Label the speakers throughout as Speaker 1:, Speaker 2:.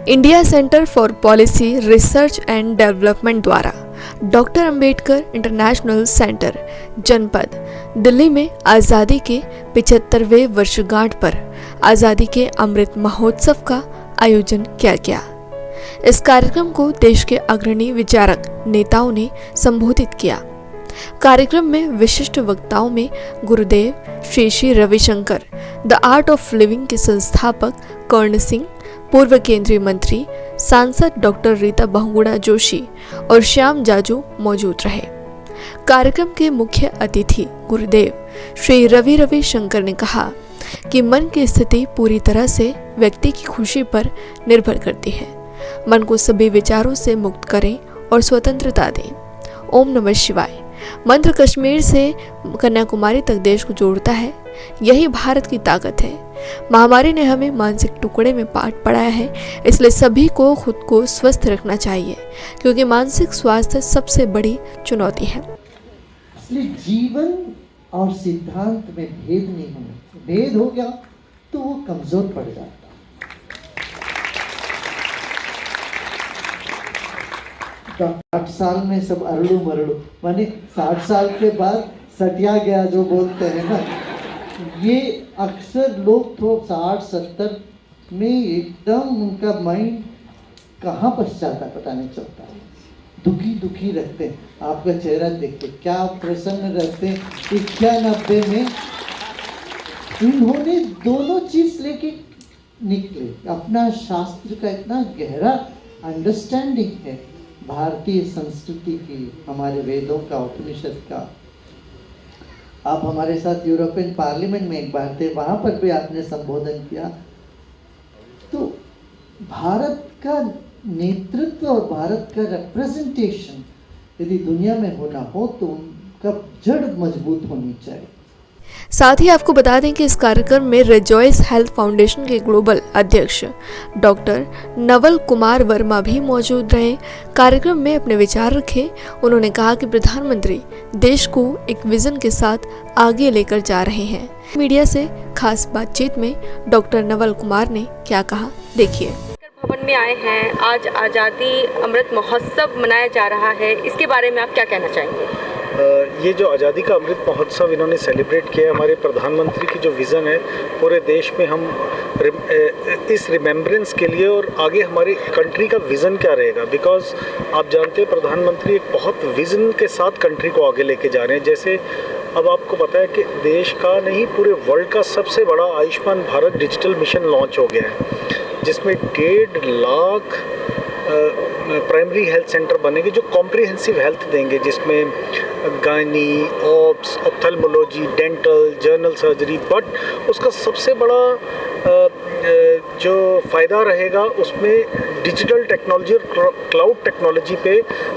Speaker 1: India centre for policy research and development द्वारा doctor Ambedkar international centre जनपद दिल्ली में आज़ादी के 75वें वर्षगांठ पर आज़ादी के अमृत महोत्सव का आयोजन किया गया। इस कार्यक्रम को देश के अग्रणी विचारक नेताओं ने संबोधित किया। कार्यक्रम में विशिष्ट वक्ताओं में गुरुदेव Shri Shri Ravishankar, the art of living के संस्थापक कर्ण सिंह, पूर्व केंद्रीय मंत्री सांसद डॉक्टर रीता बहुगुणा जोशी और श्याम जाजू मौजूद रहे। कार्यक्रम के मुख्य अतिथि गुरुदेव श्री रवि शंकर ने कहा कि मन की स्थिति पूरी तरह से व्यक्ति की खुशी पर निर्भर करती है। मन को सभी विचारों से मुक्त करें और स्वतंत्रता दें। ओम नमः शिवाय मंत्र कश्मीर से कन्याकुमारी तक देश को जोड़ता है। यही भारत की ताकत है। महामारी ने हमें मानसिक टुकड़े में पाठ पढ़ाया है, इसलिए सभी को खुद को स्वस्थ रखना चाहिए, क्योंकि मानसिक स्वास्थ्य सबसे बड़ी चुनौती है।
Speaker 2: इसलिए जीवन और सिद्धांत में भेद नहीं होना चाहिए। भेद हो गया तो वो कमजोर पड़ जाता। 60 साल में सब अरड़ू मरड़ू, माने 60 साल के बाद सटिया गया जो बोलते हैं ना, ये अक्सर लोग तो 60-70 में एकदम उनका माइंड कहाँ फंस जाता पता नहीं चलता। दुखी रहते हैं। आपका चेहरा देखते क्या प्रसन्न रहते हैं। 91 में इन्होंने दोनों चीज लेके निकले। अपना शास्त्र का इतना गहरा अंडरस्टैंडिंग है, भारतीय संस्कृति की, हमारे वेदों का, उपनिषद का। आप हमारे साथ यूरोपियन पार्लियामेंट में एक बार थे, वहां पर भी आपने संबोधन किया। तो भारत का नेतृत्व और भारत का रिप्रेजेंटेशन यदि दुनिया में होना हो तो उनका जड़ मजबूत होनी चाहिए।
Speaker 1: साथ ही आपको बता दें कि इस कार्यक्रम में रिजॉइस हेल्थ फाउंडेशन के ग्लोबल अध्यक्ष डॉक्टर नवल कुमार वर्मा भी मौजूद रहे। कार्यक्रम में अपने विचार रखे। उन्होंने कहा कि प्रधानमंत्री देश को एक विजन के साथ आगे लेकर जा रहे हैं। मीडिया से खास बातचीत में डॉक्टर नवल कुमार ने क्या कहा, देखिए।
Speaker 3: भवन में आए हैं, आज आज़ादी अमृत महोत्सव मनाया जा रहा है, इसके बारे में आप क्या कहना चाहेंगे?
Speaker 4: ये जो आज़ादी का अमृत महोत्सव इन्होंने सेलिब्रेट किया, हमारे प्रधानमंत्री की जो विज़न है पूरे देश में, हम इस रिमेम्बरेंस के लिए और आगे हमारी कंट्री का विज़न क्या रहेगा। बिकॉज आप जानते हैं प्रधानमंत्री एक बहुत विज़न के साथ कंट्री को आगे लेके जा रहे हैं। जैसे अब आपको पता है कि देश का नहीं पूरे वर्ल्ड का सबसे बड़ा Ayushman Bharat digital mission launch हो गया है, जिसमें 1.5 लाख प्राइमरी हेल्थ सेंटर बनेंगे जो कॉम्प्रिहेंसिव हेल्थ देंगे, जिसमें gynae, ops, ophthalmology, dental, general surgery. But उसका सबसे बड़ा जो फ़ायदा रहेगा उसमें डिजिटल टेक्नोलॉजी और क्लाउड टेक्नोलॉजी पे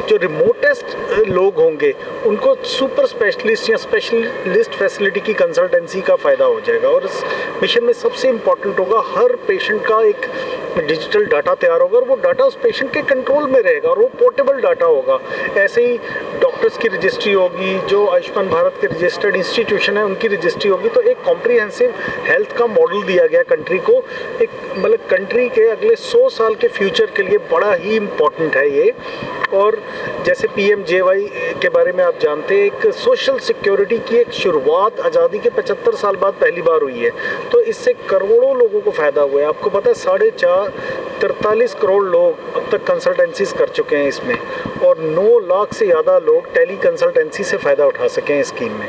Speaker 4: जो रिमोटेस्ट लोग होंगे उनको सुपर स्पेशलिस्ट या स्पेशलिस्ट फैसिलिटी की कंसल्टेंसी का फ़ायदा हो जाएगा। और इस मिशन में सबसे इम्पॉर्टेंट होगा हर पेशेंट का एक डिजिटल डाटा तैयार होगा और वो डाटा उस पेशेंट के कंट्रोल में रहेगा और वो पोर्टेबल डाटा होगा। ऐसे ही डॉक्टर्स की रजिस्ट्री होगी, जो आयुष्मान भारत के रजिस्टर्ड इंस्टीट्यूशन है उनकी रजिस्ट्री होगी। तो एक कॉम्प्रिहेंसिव हेल्थ का मॉडल दिया गया कंट्री को। एक मतलब कंट्री के अगले 100 साल के फ्यूचर के लिए बड़ा ही इम्पोर्टेंट है ये। और जैसे PMJY के बारे में आप जानते हैं, एक सोशल सिक्योरिटी की एक शुरुआत आज़ादी के 75 साल बाद पहली बार हुई है। तो इससे करोड़ों लोगों को फ़ायदा हुआ है। आपको पता है 43 करोड़ लोग अब तक कंसल्टेंसीज कर चुके हैं इसमें, और 9 लाख से ज़्यादा लोग टेली कंसल्टेंसी से फ़ायदा उठा सके हैं इस स्कीम में।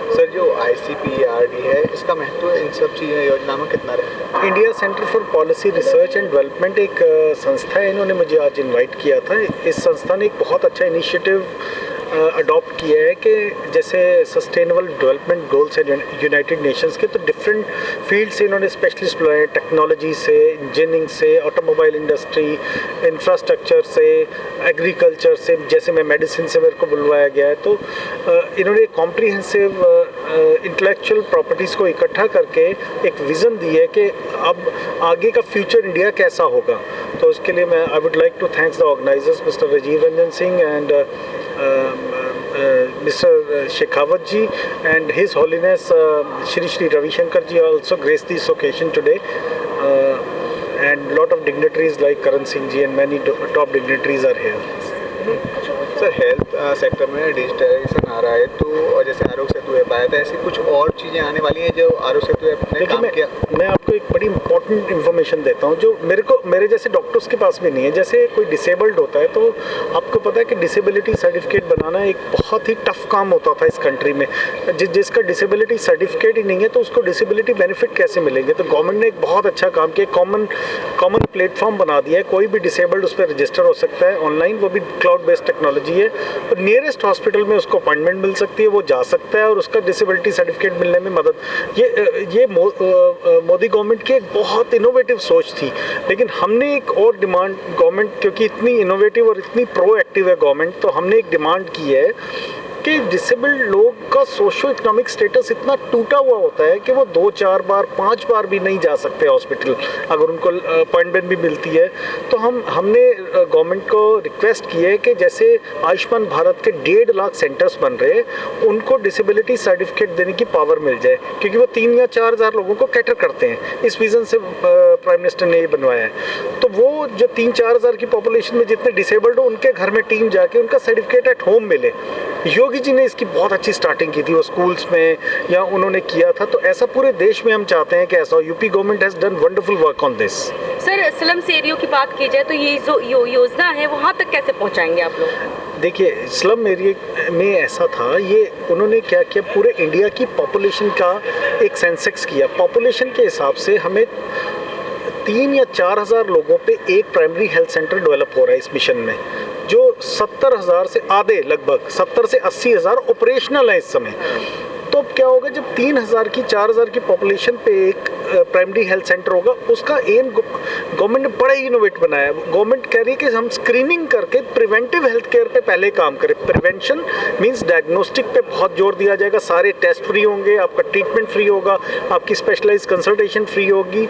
Speaker 5: सर, जो ICPRD है इसका महत्व इन सब चीज़ें योजना में कितना रहता है?
Speaker 4: India centre for policy research and development एक संस्था है, इन्होंने मुझे आज इनवाइट किया था। इस संस्था ने एक बहुत अच्छा इनिशिएटिव अडॉप्ट किया है कि जैसे सस्टेनेबल डेवलपमेंट गोल्स है यूनाइटेड नेशंस के, तो डिफरेंट फील्ड से इन्होंने स्पेशलिस्ट बुलाए। टेक्नोलॉजी से, इंजीनियरिंग से, ऑटोमोबाइल इंडस्ट्री, इंफ्रास्ट्रक्चर से, एग्रीकल्चर से, जैसे मैं मेडिसिन से मेरे को बुलवाया गया है। तो इन्होंने कॉम्प्रिहेंसिव इंटेलेक्चुअल प्रॉपर्टीज़ को इकट्ठा करके एक विज़न दी है कि अब आगे का फ्यूचर इंडिया कैसा होगा। तो उसके लिए मैं I would like to thanks the organisers mister Rajiv Ranjan Singh and Mr. Shekhawat ji and His Holiness Shri Shri Ravi Shankar ji also graced this occasion today. and lot of dignitaries like Karan Singh ji and many top dignitaries are here.
Speaker 5: Sir health sector में digitalisation आ रहा है, तो जैसे Aarogya Setu app आया था, ऐसी कुछ और चीज़ें आने वाली हैं जो आरोग्य सेतु ऐप ने काम किया?
Speaker 4: मैं आपको एक बड़ी इंपॉर्टेंट इन्फॉर्मेशन देता हूँ जो मेरे जैसे डॉक्टर्स के पास भी नहीं है। जैसे कोई डिसेबल्ड होता है तो आपको पता है कि डिसेबिलिटी सर्टिफिकेट बनाना एक बहुत ही टफ काम होता था इस कंट्री में। जिसका डिसेबिलिटी सर्टिफिकेट ही नहीं है तो उसको डिसेबिलिटी बेनिफिट कैसे मिलेंगे? तो गवर्नमेंट ने एक बहुत अच्छा काम किया, कॉमन प्लेटफॉर्म बना दिया है। कोई भी डिसेबल्ड उस पर रजिस्टर हो सकता है ऑनलाइन, वो भी क्लाउड बेस्ड टेक्नोलॉजी है, और नियरेस्ट हॉस्पिटल में उसको अपॉइंटमेंट मिल सकती है, वो जा सकता है और उसका डिसेबिलिटी सर्टिफिकेट मिलने में मदद। ये मोदी गवर्नमेंट की एक बहुत इनोवेटिव सोच थी। लेकिन हमने एक और डिमांड, गवर्नमेंट क्योंकि इतनी इनोवेटिव और इतनी प्रोएक्टिव है गवर्नमेंट, तो हमने एक डिमांड की है कि डिसेबल्ड लोग का सोशो इकोनॉमिक स्टेटस इतना टूटा हुआ होता है कि वो 2-4 बार 5 बार भी नहीं जा सकते हॉस्पिटल अगर उनको अपॉइंटमेंट भी मिलती है। तो हमने गवर्नमेंट को रिक्वेस्ट की है कि जैसे आयुष्मान भारत के 1.5 लाख सेंटर्स बन रहे हैं, उनको डिसेबिलिटी सर्टिफिकेट देने की पावर मिल जाए, क्योंकि वो 3 या 4 हज़ार लोगों को कैटर करते हैं। इस विज़न से प्राइम मिनिस्टर ने ये बनवाया है। तो वो जो 3-4 हज़ार की पॉपुलेशन में जितने डिसेबल्ड हो, उनके घर में टीम जाके उनका सर्टिफिकेट एट होम मिले। योगी जी ने इसकी बहुत अच्छी स्टार्टिंग की थी, वो स्कूल्स में या उन्होंने किया था। तो ऐसा पूरे देश में हम चाहते हैं कि ऐसा हो। UP government has done wonderful work on this.
Speaker 3: Sir slums एरियो की बात की जाए तो ये जो योजना है वहाँ तक कैसे पहुँचाएंगे आप लोग?
Speaker 4: देखिए, स्लम एरिया में ऐसा था, ये उन्होंने क्या किया, पूरे इंडिया की पॉपुलेशन का एक सेंसेक्स किया। पॉपुलेशन के हिसाब से हमें 3 या 4 हज़ार लोगों पे एक प्राइमरी हेल्थ सेंटर डेवलप हो रहा है इस मिशन में, जो 70,000 से आधे, लगभग 70 से 80 हज़ार ऑपरेशनल है इस समय। तो अब क्या होगा, जब 3,000 की 4,000 की पॉपुलेशन पे एक प्राइमरी हेल्थ सेंटर होगा, उसका एम गवर्नमेंट ने बड़ा ही इनोवेट बनाया। गवर्नमेंट कह रही है कि हम स्क्रीनिंग करके प्रिवेंटिव हेल्थ केयर पे पहले काम करें। प्रिवेंशन मींस डायग्नोस्टिक पे बहुत जोर दिया जाएगा, सारे टेस्ट फ्री होंगे, आपका ट्रीटमेंट फ्री होगा, आपकी स्पेशलाइज्ड कंसल्टेशन फ्री होगी।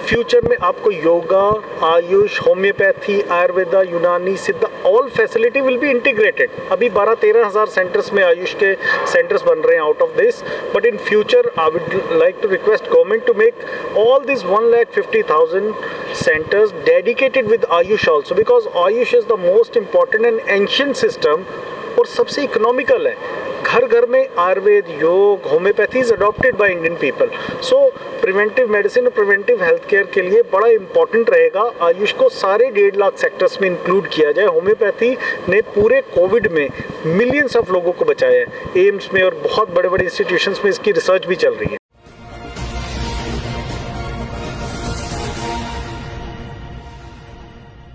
Speaker 4: फ्यूचर में आपको योगा, आयुष, होम्योपैथी, आयुर्वेदा, यूनानी, सिद्धा, all facility will be integrated. अभी 12-13 हज़ार सेंटर्स में आयुष के सेंटर्स बन रहे हैं out of this, but in future I would like to request government to make all this 1,50,000 centres dedicated with AYUSH also, because AYUSH is the most important and ancient system और सबसे economical है। घर घर में Ayurveda, yoga, homeopathy is adopted by Indian people. So preventive medicine और preventive health care के लिए बड़ा इंपॉर्टेंट रहेगा आयुष को सारे 1.5 लाख सेक्टर्स में इंक्लूड किया जाए। होम्योपैथी ने पूरे कोविड में मिलियंस ऑफ लोगों को बचाया है। एम्स में और बहुत बड़े बड़े इंस्टीट्यूशंस में इसकी रिसर्च भी चल रही है।